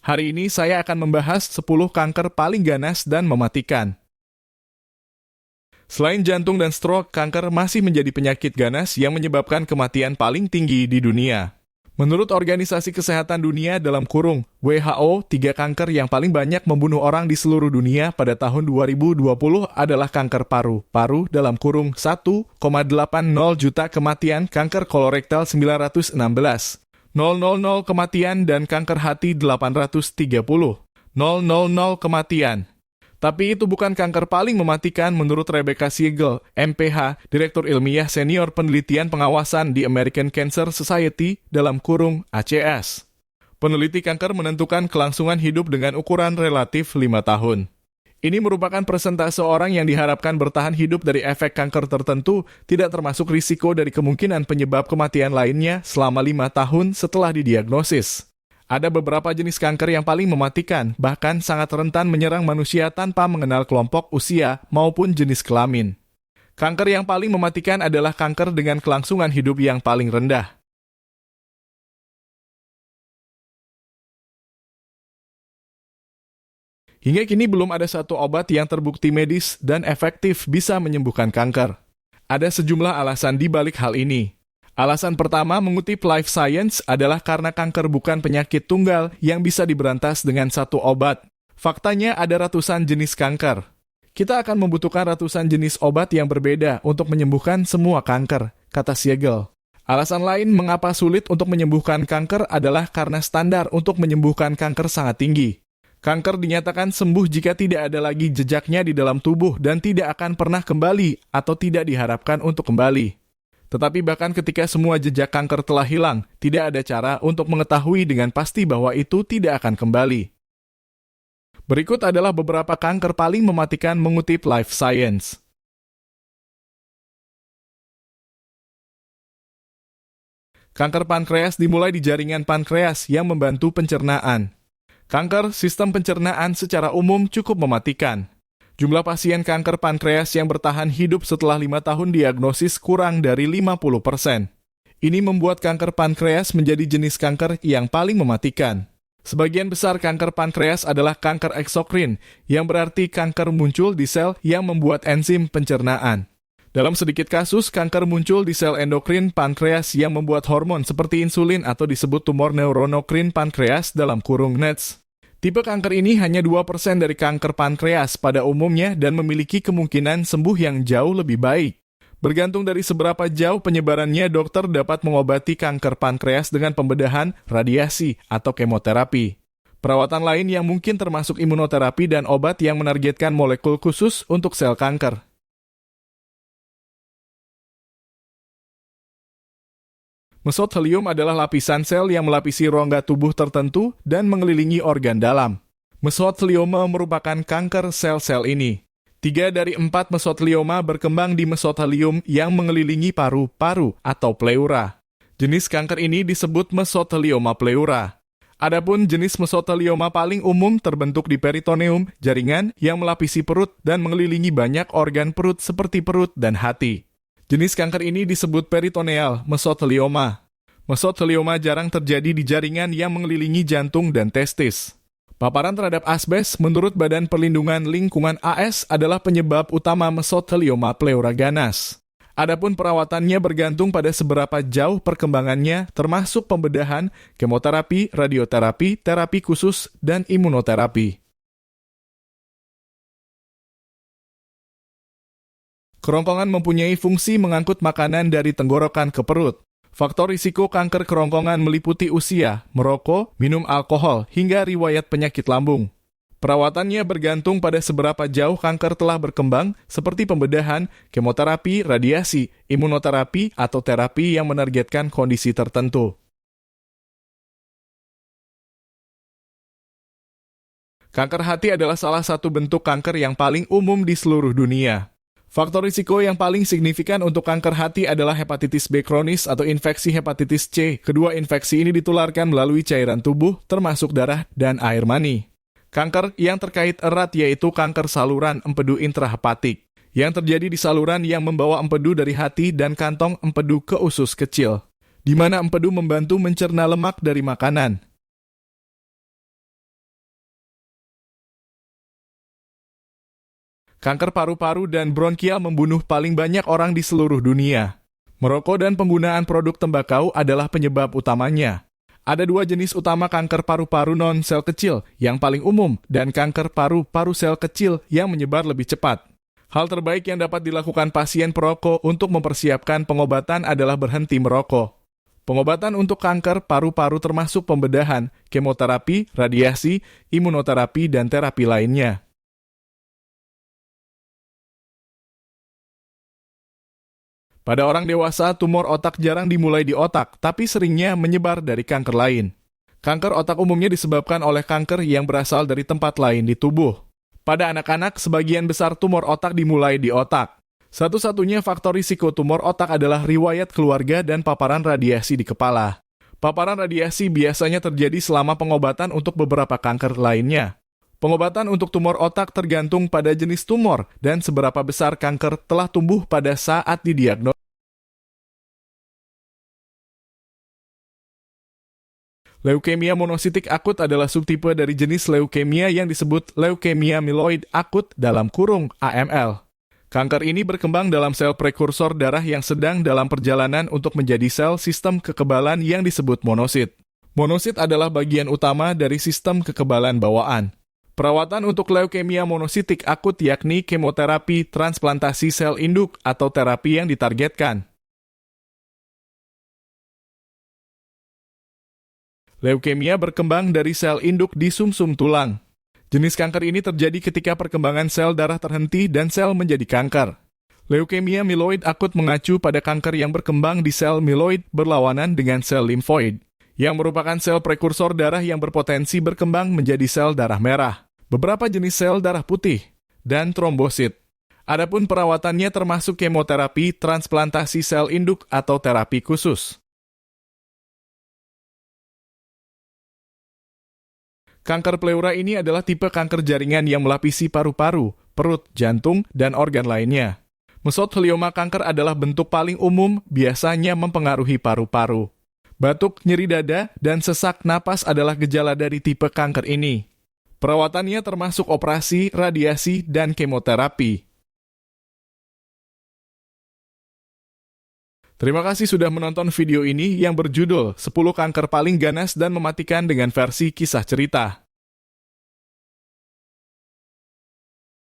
Hari ini saya akan membahas 10 kanker paling ganas dan mematikan. Selain jantung dan stroke, kanker masih menjadi penyakit ganas yang menyebabkan kematian paling tinggi di dunia. Menurut Organisasi Kesehatan Dunia (WHO), 3 kanker yang paling banyak membunuh orang di seluruh dunia pada tahun 2020 adalah kanker paru, 1,80 juta kematian, kanker kolorektal 916, 000 kematian, dan kanker hati 830, 000 kematian. Tapi itu bukan kanker paling mematikan menurut Rebecca Siegel, MPH, Direktur Ilmiah Senior Penelitian Pengawasan di American Cancer Society (ACS). Peneliti kanker menentukan kelangsungan hidup dengan ukuran relatif 5 tahun. Ini merupakan persentase orang yang diharapkan bertahan hidup dari efek kanker tertentu, tidak termasuk risiko dari kemungkinan penyebab kematian lainnya selama 5 tahun setelah didiagnosis. Ada beberapa jenis kanker yang paling mematikan, bahkan sangat rentan menyerang manusia tanpa mengenal kelompok usia maupun jenis kelamin. Kanker yang paling mematikan adalah kanker dengan kelangsungan hidup yang paling rendah. Hingga kini belum ada satu obat yang terbukti medis dan efektif bisa menyembuhkan kanker. Ada sejumlah alasan di balik hal ini. Alasan pertama mengutip Life Science adalah karena kanker bukan penyakit tunggal yang bisa diberantas dengan satu obat. Faktanya ada ratusan jenis kanker. Kita akan membutuhkan ratusan jenis obat yang berbeda untuk menyembuhkan semua kanker, kata Siegel. Alasan lain mengapa sulit untuk menyembuhkan kanker adalah karena standar untuk menyembuhkan kanker sangat tinggi. Kanker dinyatakan sembuh jika tidak ada lagi jejaknya di dalam tubuh dan tidak akan pernah kembali atau tidak diharapkan untuk kembali. Tetapi bahkan ketika semua jejak kanker telah hilang, tidak ada cara untuk mengetahui dengan pasti bahwa itu tidak akan kembali. Berikut adalah beberapa kanker paling mematikan mengutip Life Science. Kanker pankreas dimulai di jaringan pankreas yang membantu pencernaan. Kanker sistem pencernaan secara umum cukup mematikan. Jumlah pasien kanker pankreas yang bertahan hidup setelah 5 tahun diagnosis kurang dari 50%. Ini membuat kanker pankreas menjadi jenis kanker yang paling mematikan. Sebagian besar kanker pankreas adalah kanker eksokrin, yang berarti kanker muncul di sel yang membuat enzim pencernaan. Dalam sedikit kasus, kanker muncul di sel endokrin pankreas yang membuat hormon seperti insulin atau disebut tumor neuronokrin pankreas (NETs). Tipe kanker ini hanya 2% dari kanker pankreas pada umumnya dan memiliki kemungkinan sembuh yang jauh lebih baik. Bergantung dari seberapa jauh penyebarannya, dokter dapat mengobati kanker pankreas dengan pembedahan, radiasi, atau kemoterapi. Perawatan lain yang mungkin termasuk imunoterapi dan obat yang menargetkan molekul khusus untuk sel kanker. Mesotelium adalah lapisan sel yang melapisi rongga tubuh tertentu dan mengelilingi organ dalam. Mesotelioma merupakan kanker sel-sel ini. 3 dari 4 mesotelioma berkembang di mesotelium yang mengelilingi paru-paru atau pleura. Jenis kanker ini disebut mesotelioma pleura. Adapun jenis mesotelioma paling umum terbentuk di peritoneum, jaringan yang melapisi perut dan mengelilingi banyak organ perut seperti perut dan hati. Jenis kanker ini disebut peritoneal mesotelioma. Mesotelioma jarang terjadi di jaringan yang mengelilingi jantung dan testis. Paparan terhadap asbes menurut Badan Perlindungan Lingkungan AS adalah penyebab utama mesotelioma pleura ganas. Adapun perawatannya bergantung pada seberapa jauh perkembangannya, termasuk pembedahan, kemoterapi, radioterapi, terapi khusus, dan imunoterapi. Kerongkongan mempunyai fungsi mengangkut makanan dari tenggorokan ke perut. Faktor risiko kanker kerongkongan meliputi usia, merokok, minum alkohol, hingga riwayat penyakit lambung. Perawatannya bergantung pada seberapa jauh kanker telah berkembang, seperti pembedahan, kemoterapi, radiasi, imunoterapi, atau terapi yang menargetkan kondisi tertentu. Kanker hati adalah salah satu bentuk kanker yang paling umum di seluruh dunia. Faktor risiko yang paling signifikan untuk kanker hati adalah hepatitis B kronis atau infeksi hepatitis C. Kedua infeksi ini ditularkan melalui cairan tubuh, termasuk darah dan air mani. Kanker yang terkait erat yaitu kanker saluran empedu intrahepatik, yang terjadi di saluran yang membawa empedu dari hati dan kantong empedu ke usus kecil, di mana empedu membantu mencerna lemak dari makanan. Kanker paru-paru dan bronkial membunuh paling banyak orang di seluruh dunia. Merokok dan penggunaan produk tembakau adalah penyebab utamanya. Ada dua jenis utama kanker paru-paru non-sel kecil yang paling umum dan kanker paru-paru sel kecil yang menyebar lebih cepat. Hal terbaik yang dapat dilakukan pasien perokok untuk mempersiapkan pengobatan adalah berhenti merokok. Pengobatan untuk kanker paru-paru termasuk pembedahan, kemoterapi, radiasi, imunoterapi, dan terapi lainnya. Pada orang dewasa, tumor otak jarang dimulai di otak, tapi seringnya menyebar dari kanker lain. Kanker otak umumnya disebabkan oleh kanker yang berasal dari tempat lain di tubuh. Pada anak-anak, sebagian besar tumor otak dimulai di otak. Satu-satunya faktor risiko tumor otak adalah riwayat keluarga dan paparan radiasi di kepala. Paparan radiasi biasanya terjadi selama pengobatan untuk beberapa kanker lainnya. Pengobatan untuk tumor otak tergantung pada jenis tumor dan seberapa besar kanker telah tumbuh pada saat didiagnosis. Leukemia monositik akut adalah subtipe dari jenis leukemia yang disebut leukemia mieloid akut (AML). Kanker ini berkembang dalam sel prekursor darah yang sedang dalam perjalanan untuk menjadi sel sistem kekebalan yang disebut monosit. Monosit adalah bagian utama dari sistem kekebalan bawaan. Perawatan untuk leukemia monositik akut yakni kemoterapi, transplantasi sel induk, atau terapi yang ditargetkan. Leukemia berkembang dari sel induk di sumsum tulang. Jenis kanker ini terjadi ketika perkembangan sel darah terhenti dan sel menjadi kanker. Leukemia mieloid akut mengacu pada kanker yang berkembang di sel mieloid berlawanan dengan sel limfoid, yang merupakan sel prekursor darah yang berpotensi berkembang menjadi sel darah merah, beberapa jenis sel darah putih, dan trombosit. Adapun perawatannya termasuk kemoterapi, transplantasi sel induk, atau terapi khusus. Kanker pleura ini adalah tipe kanker jaringan yang melapisi paru-paru, perut, jantung, dan organ lainnya. Mesotelioma kanker adalah bentuk paling umum, biasanya mempengaruhi paru-paru. Batuk, nyeri dada, dan sesak napas adalah gejala dari tipe kanker ini. Perawatannya termasuk operasi, radiasi, dan kemoterapi. Terima kasih sudah menonton video ini yang berjudul 10 kanker paling ganas dan mematikan dengan versi kisah cerita.